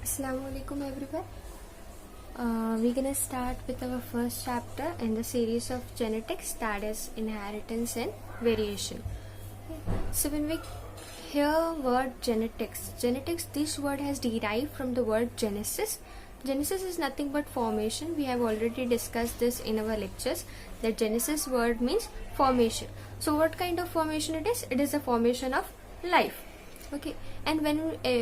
Assalamualaikum everyone. We're gonna start with our first chapter in the series of genetics, that is inheritance and variation. So when we hear word genetics, this word has derived from the word genesis. Genesis is nothing but formation. We have already discussed this in our lectures, that genesis word means formation. So what kind of formation it is? It is a formation of life. Okay, and when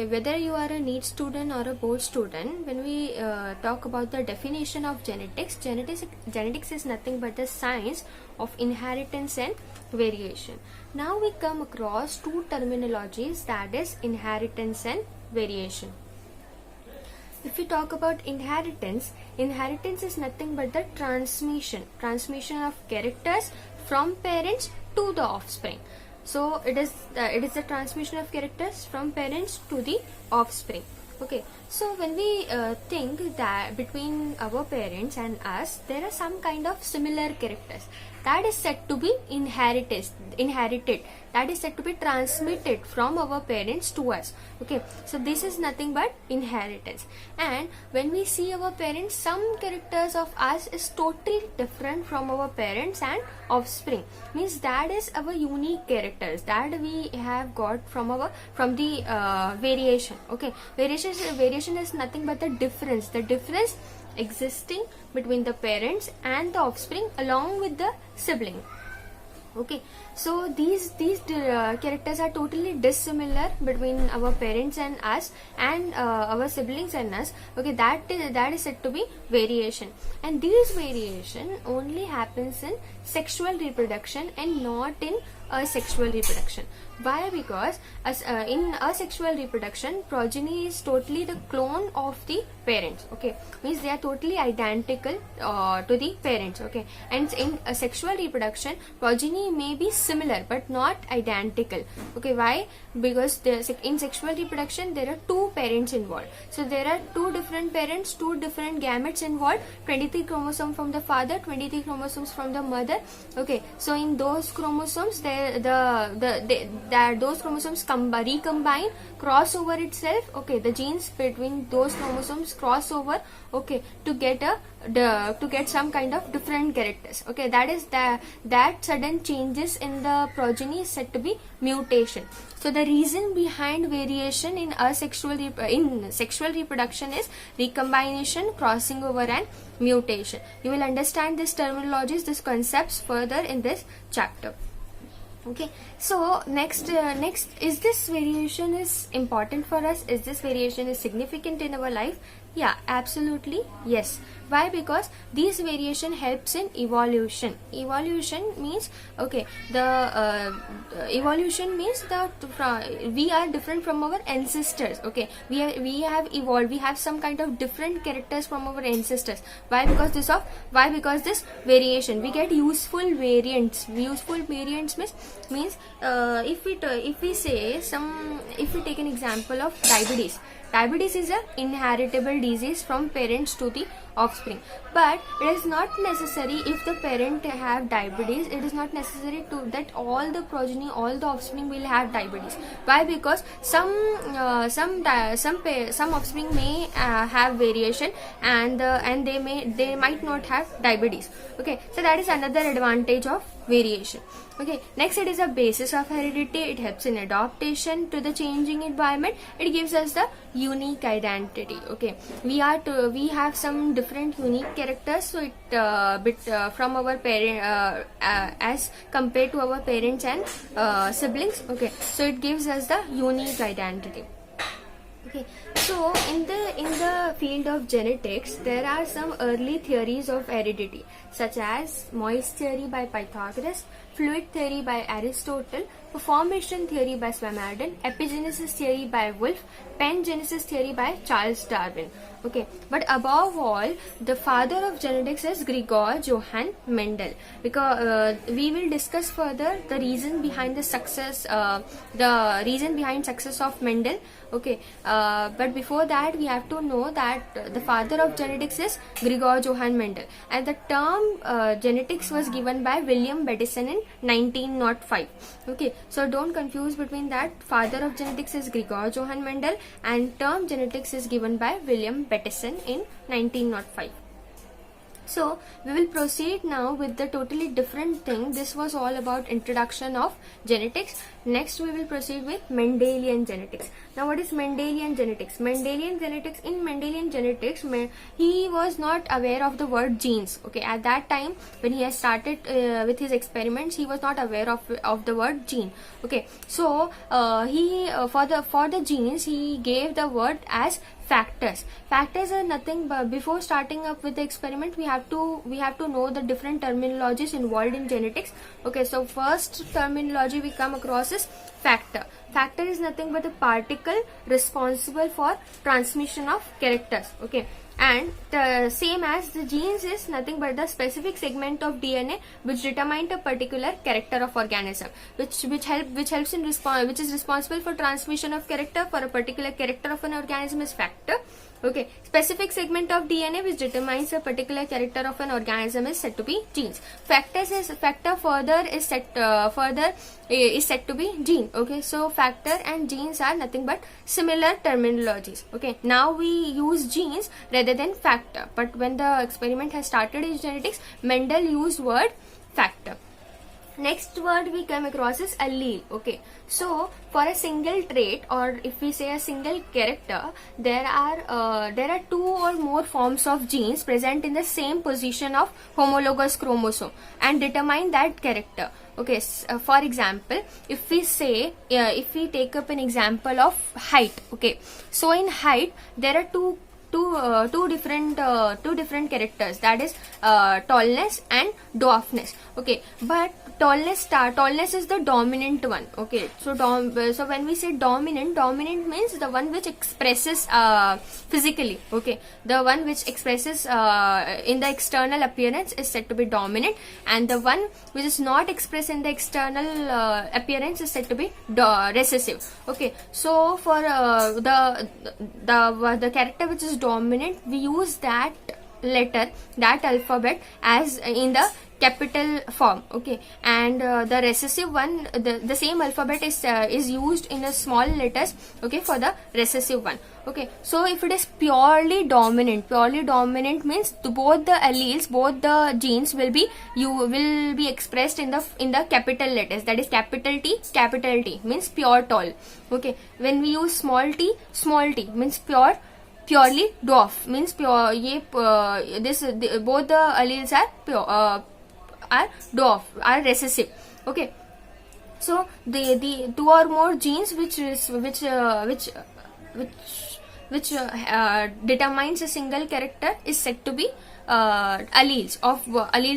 whether you are a NEET student or a board student, when we talk about the definition of genetics is nothing but the science of inheritance and variation. Now we come across two terminologies, that is inheritance and variation. If we talk about inheritance is nothing but the transmission of characters from parents to the offspring. So it is the transmission of characters from parents to the offspring. Okay, so when we think that between our parents and us, there are some kind of similar characters that is said to be inherited, that is said to be transmitted from our parents to us. Okay, so this is nothing but inheritance. And when we see our parents, some characters of us is totally different from our parents and offspring, means that is our unique characters that we have got from the variation. Okay, variation is nothing but the difference existing between the parents and the offspring along with the sibling. Okay, so these characters are totally dissimilar between our parents and us and our siblings and us. Okay, that is said to be variation, and this variation only happens in sexual reproduction and not in asexual reproduction. Why? Because in asexual reproduction, progeny is totally the clone of the parents. Okay, means they are totally identical to the parents. Okay, and in sexual reproduction, progeny may be similar but not identical. Okay, why? Because in sexual reproduction there are two parents involved. So there are two different parents, two different gametes involved. 23 chromosomes from the father, 23 chromosomes from the mother. Okay, so in those chromosomes, those chromosomes recombine, cross over itself. Okay, the genes between those chromosomes cross over. Okay, to get some kind of different characters. Okay, that is that sudden changes in the progeny is said to be mutation. So the reason behind variation in sexual reproduction is recombination, crossing over, and mutation. You will understand these terminologies, these concepts further in this chapter. Okay, so next is this variation is important for us? Is this variation is significant in our life? Yeah, absolutely yes. Why? Because this variation helps in evolution. Evolution means, okay, evolution means that we are different from our ancestors. Okay, we have evolved. We have some kind of different characters from our ancestors. Why? Because this variation, we get useful variants. Useful variants means if we take an example of diabetes. Diabetes is an inheritable disease from parents to the offspring, but it is not necessary if the parent have diabetes. It is not necessary that all the progeny, all the offspring will have diabetes. Why? Because some offspring may have variation, and they might not have diabetes. Okay, so that is another advantage of variation. Okay, next, it is a basis of heredity. It helps in adaptation to the changing environment. It gives us the unique identity. Okay, we have some different unique characters, so it from our parent as compared to our parents and siblings. Okay, so it gives us the unique identity. Okay, so in the field of genetics, there are some early theories of heredity, such as Moise theory by Pythagoras, fluid theory by Aristotle, formation theory by Swammerdam, epigenesis theory by Wolff, pangenesis theory by Charles Darwin. Okay, but above all, the father of genetics is Gregor Johann Mendel, because we will discuss further the reason behind the success of Mendel. Okay, but before that we have to know that the father of genetics is Gregor Johann Mendel, and the term genetics was given by William Bettison in 1905. Okay, so don't confuse between that. Father of genetics is Gregor Johann Mendel and term genetics is given by William Bettison in 1905. So we will proceed now with the totally different thing. This was all about introduction of genetics. Next we will proceed with Mendelian genetics. Now what is Mendelian genetics? Mendelian genetics, in Mendelian genetics, he was not aware of the word genes. Okay, at that time when he has started with his experiments, he was not aware of the word gene. Okay, so he for the genes he gave the word as factors. Factors are nothing but, before starting up with the experiment, we have to know the different terminologies involved in genetics. Okay, so first terminology we come across is factor. Factor is nothing but the particle responsible for transmission of characters. Okay, and the same as the genes is nothing but the specific segment of DNA which determine a particular character of organism, which is responsible for transmission of character for a particular character of an organism is factor. Okay, specific segment of DNA which determines a particular character of an organism is said to be genes. Factor is said to be gene. Okay, so factor and genes are nothing but similar terminologies. Okay, now we use genes rather than factor, but when the experiment has started in genetics, Mendel used word factor. Next word we come across is allele. Okay, so for a single trait, or if we say a single character, there are two or more forms of genes present in the same position of homologous chromosome and determine that character. Okay, for example, if we take up an example of height. Okay, so in height there are two different characters, that is tallness and dwarfness. Okay, but tallness is the dominant one. Okay, so when we say dominant means the one which expresses physically. Okay, the one which expresses in the external appearance is said to be dominant, and the one which is not expressed in the external appearance is said to be recessive. Okay, so for the character which is dominant, we use that letter, that alphabet as in the capital form. Okay, and the recessive one, the same alphabet is used in a small letters. Okay, for the recessive one. Okay, so if it is purely dominant means both the alleles, both the genes will be expressed in the capital letters, that is capital T means pure tall. Okay, when we use small t means purely dwarf, means pure both the alleles are pure are dwarf, are recessive. Okay, so the two or more genes which determines a single character is said to be alleles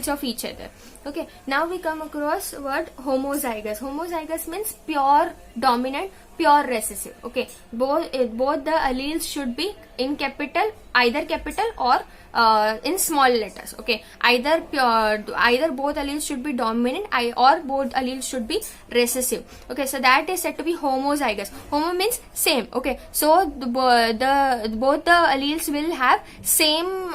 of each other. Okay, now we come across word homozygous. Homozygous means pure dominant, pure recessive. Okay, both the alleles should be in capital, either capital or in small letters. Okay, either both alleles should be dominant or both alleles should be recessive. Okay, so that is said to be homozygous. Homo means same. Okay, so both the alleles will have same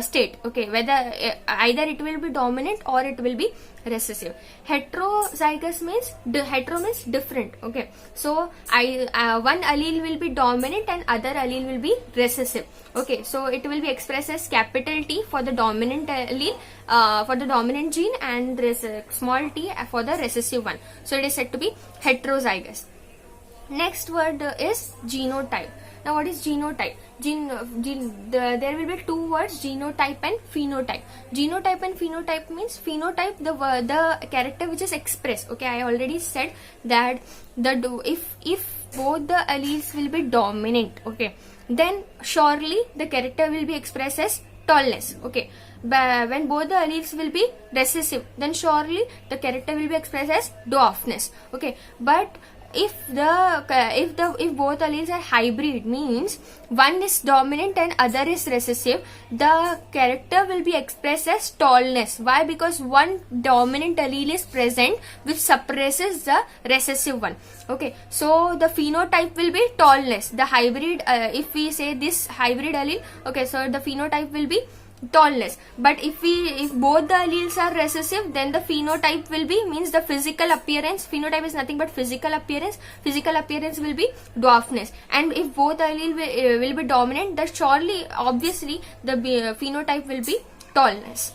state. Okay, whether either it will be dominant or it will be recessive. Heterozygous means different. Okay, so one allele will be dominant and other allele will be recessive. Okay, so it will be expressed as capital T for the dominant allele, for the dominant gene, and small t for the recessive one. So it is said to be heterozygous. Next word is genotype. Now what is genotype? There will be two words, genotype and phenotype. Genotype and phenotype means phenotype, the character which is expressed. Okay, I already said that if both the alleles will be dominant, okay, then surely the character will be expressed as tallness. Okay, but when both the alleles will be recessive, then surely the character will be expressed as dwarfness. Okay, but if both alleles are hybrid, means one is dominant and other is recessive, the character will be expressed as tallness. Why? Because one dominant allele is present which suppresses the recessive one. Okay, so the phenotype will be tallness. The hybrid, if we say this hybrid allele, okay, so the phenotype will be tallness. But if both the alleles are recessive, then the phenotype will be, means the physical appearance. Phenotype is nothing but physical appearance. Physical appearance will be dwarfness. And if both allele will be dominant, then surely, obviously, the phenotype will be tallness.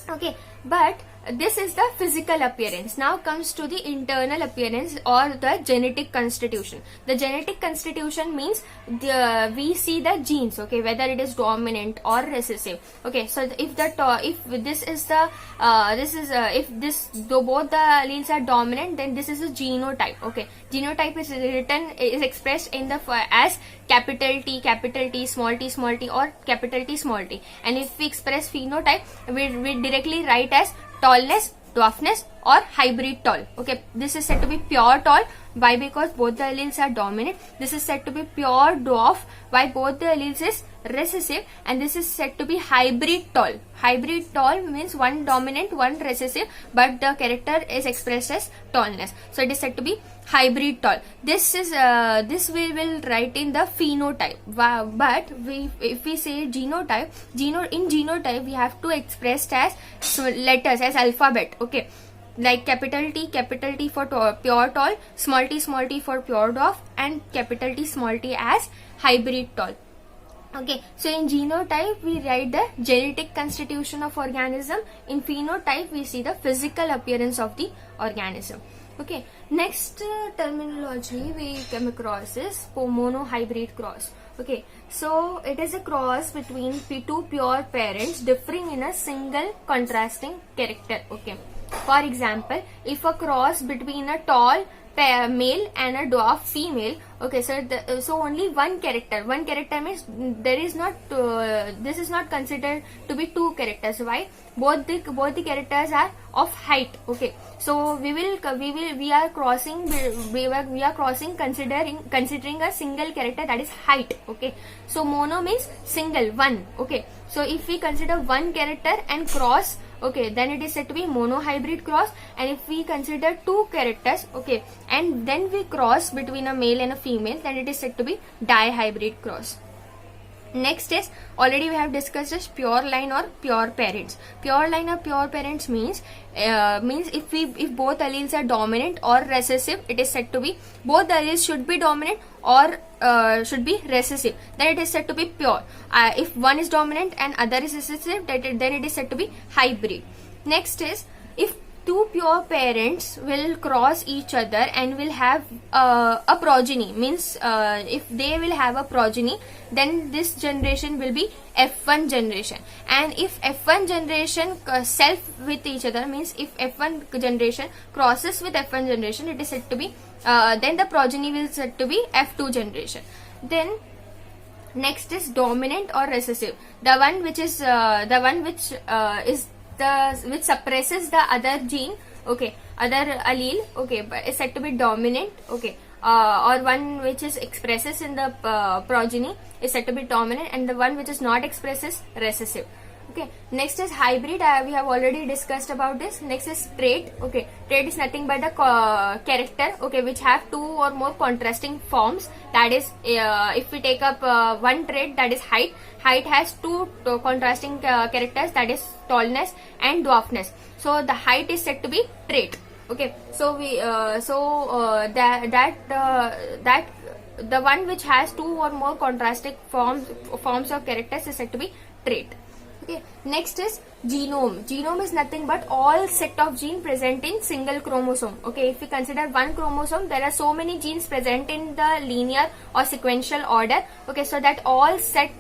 Okay, but this is the physical appearance. Now comes to the internal appearance or the genetic constitution. The genetic constitution means we see the genes, okay, whether it is dominant or recessive. Okay, so if both the alleles are dominant, then this is a genotype. Okay, genotype is expressed in the as capital T, small t, or capital T, small t. And if we express phenotype, we directly write as tallness, dwarfness, or hybrid tall. Okay, this is said to be pure tall. Why? Because both the alleles are dominant. This is said to be pure dwarf. Why? Both the alleles is recessive. And this is said to be hybrid tall. Hybrid tall means one dominant, one recessive, but the character is expressed as tallness. So it is said to be hybrid tall. This we will write in the phenotype. But if we say genotype, in genotype we have to express as letters, as alphabet. Okay, like capital T for pure tall, small t for pure dwarf, and capital T, small t as hybrid tall. Okay, so in genotype we write the genetic constitution of organism. In phenotype we see the physical appearance of the organism. Okay, next terminology we come across is monohybrid cross. Okay, so it is a cross between two pure parents differing in a single contrasting character. Okay, for example, if a cross between a tall male and a dwarf female, okay, so only one character means there is not this is not considered to be two characters. Why? Both the characters are of height. Okay, so we are crossing considering a single character, that is height. Okay, so mono means single, one. Okay, so if we consider one character and cross, okay, then it is said to be monohybrid cross. And if we consider two characters, okay, and then we cross between a male and a female, then it is said to be dihybrid cross. Next is, already we have discussed as pure line or pure parents. Pure line or pure parents means if both alleles are dominant or recessive, it is said to be, both the alleles should be dominant or should be recessive, then it is said to be pure. If one is dominant and other is recessive, then it is said to be hybrid. Next is, if two pure parents will cross each other and will have a progeny, means if they will have a progeny, then this generation will be F1 generation. And if F1 generation self with each other, means if F1 generation crosses with F1 generation, it is said to be then the progeny will said to be F2 generation. Then next is dominant or recessive, the one which suppresses the other gene, okay, other allele, okay, but is said to be dominant. Okay, or one which is expresses in the progeny is said to be dominant, and the one which is not expresses recessive. Okay, next is hybrid. We have already discussed about this. Next is trait. Okay, trait is nothing but a character, okay, which have two or more contrasting forms. That is, if we take up one trait, that is height. Height has two contrasting characters, that is tallness and dwarfness. So the height is said to be trait. Okay, so that the one which has two or more contrasting forms of characters is said to be trait. Okay, next is genome. Genome is nothing but all set of genes present in single chromosome. Okay, if we consider one chromosome, there are so many genes present in the linear or sequential order. Okay, so that all set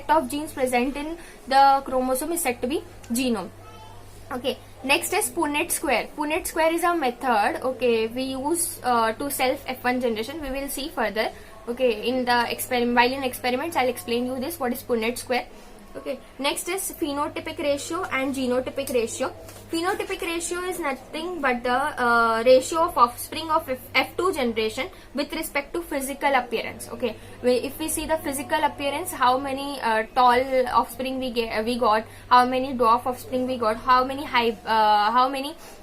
of genes present in the chromosome is said to be genome. Okay, next is Punnett square. Punnett square is a method, okay, we use to self F1 generation. We will see further. Okay, in the experiment, while in experiments, I'll explain you this. What is Punnett square? Okay, next is phenotypic ratio and genotypic ratio. Phenotypic ratio is nothing but the ratio of offspring of F2 generation with respect to physical appearance. Okay, if we see the physical appearance, how many tall offspring we got, how many dwarf offspring we got, how many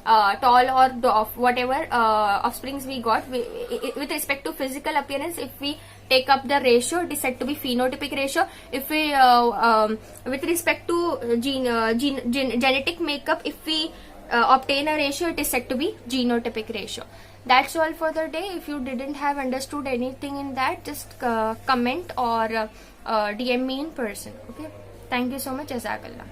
tall or dwarf, whatever offsprings we got, with respect to physical appearance, if we take up the ratio, it is said to be phenotypic ratio. If we with respect to genetic makeup, if we obtain a ratio, it is said to be genotypic ratio. That's all for the day. If you didn't have understood anything in that, just comment or DM me in person. Okay, thank you so much. Jazakallah.